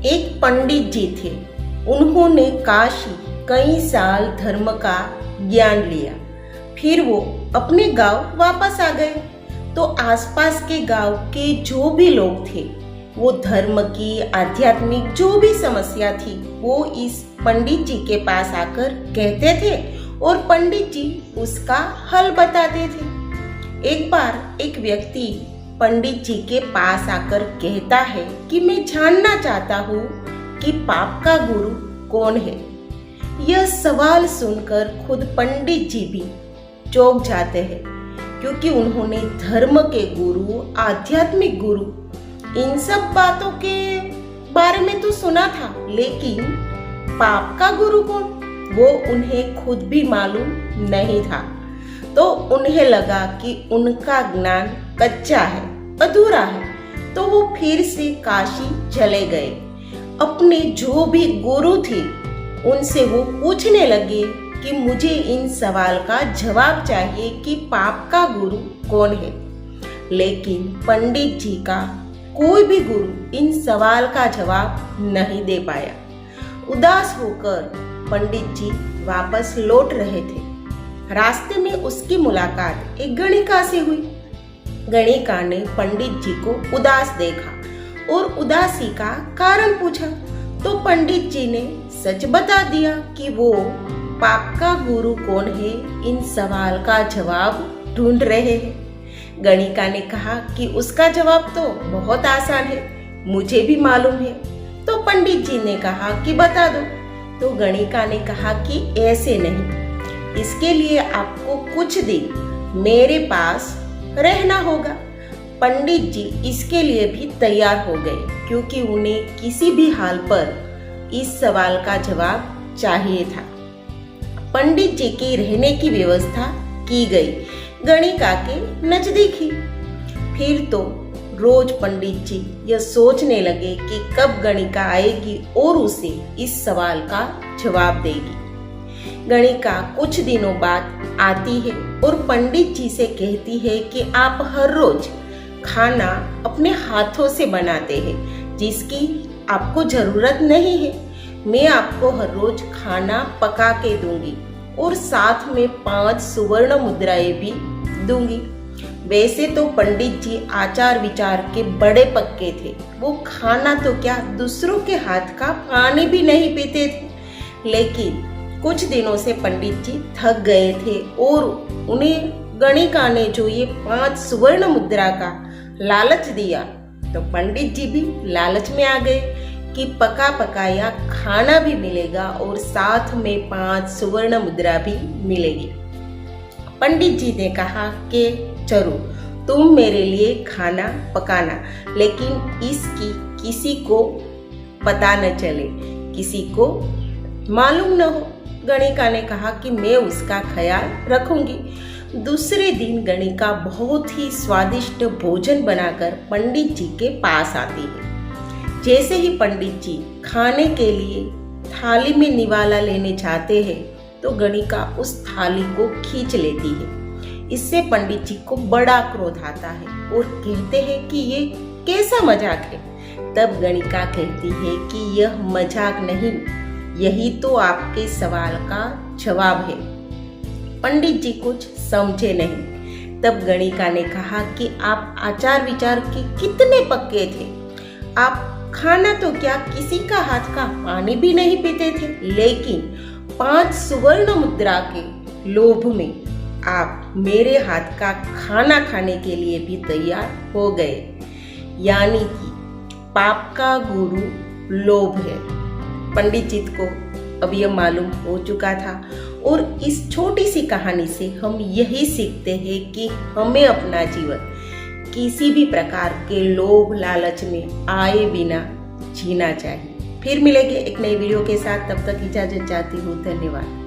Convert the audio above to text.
एक पंडित जी थे। उन्होंने काशी कई साल धर्म का ज्ञान लिया। फिर वो अपने गांव वापस आ गए। तो आसपास के गांव के जो भी लोग थे, वो धर्म की, आध्यात्मिक जो भी समस्या थी, वो इस पंडित जी के पास आकर कहते थे और पंडित जी उसका हल बताते थे। एक बार एक व्यक्ति पंडित जी के पास आकर कहता है कि मैं जानना चाहता हूँ कि पाप का गुरु कौन है। यह सवाल सुनकर खुद पंडित जी भी चौंक जाते हैं, क्योंकि उन्होंने धर्म के गुरु, आध्यात्मिक गुरु, इन सब बातों के बारे में तो सुना था, लेकिन पाप का गुरु कौन, वो उन्हें खुद भी मालूम नहीं था। तो उन्हें लगा कि उनका ज्ञान कच्चा है, अधूरा है। तो वो फिर से काशी चले गए। अपने जो भी गुरु थे उनसे वो पूछने लगे कि मुझे इन सवाल का जवाब चाहिए कि पाप का गुरु कौन है। लेकिन पंडित जी का कोई भी गुरु इन सवाल का जवाब नहीं दे पाया। उदास होकर पंडित जी वापस लौट रहे थे। रास्ते में उसकी मुलाकात एक गणिका से हुई। गणिका ने पंडित जी को उदास देखा और उदासी का कारण पूछा। तो पंडित जी ने सच बता दिया कि वो पाप का गुरु कौन है, इन सवाल का जवाब ढूंढ रहे हैं। गणिका ने कहा कि उसका जवाब तो बहुत आसान है, मुझे भी मालूम है। तो पंडित जी ने कहा कि बता दो। तो गणिका ने कहा कि ऐसे नहीं, इसके लिए आपको कुछ दिन मेरे पास रहना होगा। पंडित जी इसके लिए भी तैयार हो गए, क्योंकि उन्हें किसी भी हाल पर इस सवाल का जवाब चाहिए था। पंडित जी की रहने की व्यवस्था की गई, गणिका के नजदीक ही। फिर तो रोज पंडित जी यह सोचने लगे कि कब गणिका आएगी और उसे इस सवाल का जवाब देगी। गणिका कुछ दिनों बाद आती है और पंडित जी से कहती है कि आप हर रोज खाना अपने हाथों से बनाते हैं, जिसकी आपको जरूरत नहीं है। मैं आपको हर रोज खाना पका के दूंगी और साथ में 5 सुवर्ण मुद्राएं भी दूंगी। वैसे तो पंडित जी आचार विचार के बड़े पक्के थे। वो खाना तो क्या, दूसरों के हाथ का पानी भी नहीं पीते थे। लेकिन कुछ दिनों से पंडित जी थक गए थे और उन्हें गणिका ने जो ये 5 सुवर्ण मुद्रा का लालच दिया, तो पंडित जी भी लालच में आ गए कि पका पकाया खाना भी मिलेगा और साथ में 5 सुवर्ण मुद्रा भी मिलेगी। पंडित जी ने कहा कि चलो तुम मेरे लिए खाना पकाना, लेकिन इसकी किसी को पता न चले, किसी को मालूम न हो। गणिका ने कहा कि मैं उसका ख्याल रखूंगी। दूसरे दिन गणिका बहुत ही स्वादिष्ट भोजन बनाकर पंडित जी के पास आती है। जैसे ही पंडित जी खाने के लिए थाली में निवाला लेने जाते हैं, तो गणिका उस थाली को खींच लेती है। इससे पंडित जी को बड़ा क्रोध आता है और कहते हैं कि ये कैसा मजाक है। तब गणिका कहती है कि यह मजाक नहीं, यही तो आपके सवाल का जवाब है। पंडित जी कुछ समझे नहीं। तब गणिका ने कहा कि आप आचार विचार के कितने पक्के थे। आप खाना तो क्या, किसी का हाथ का पानी भी नहीं पीते थे, लेकिन 5 सुवर्ण मुद्रा के लोभ में आप मेरे हाथ का खाना खाने के लिए भी तैयार हो गए। यानी कि पाप का गुरु लोभ है। पंडित जी को अब यह मालूम हो चुका था और इस छोटी सी कहानी से हम यही सीखते हैं कि हमें अपना जीवन किसी भी प्रकार के लोभ लालच में आए बिना जीना चाहिए। फिर मिलेंगे एक नई वीडियो के साथ, तब तक इजाजत चाहती हूँ। धन्यवाद।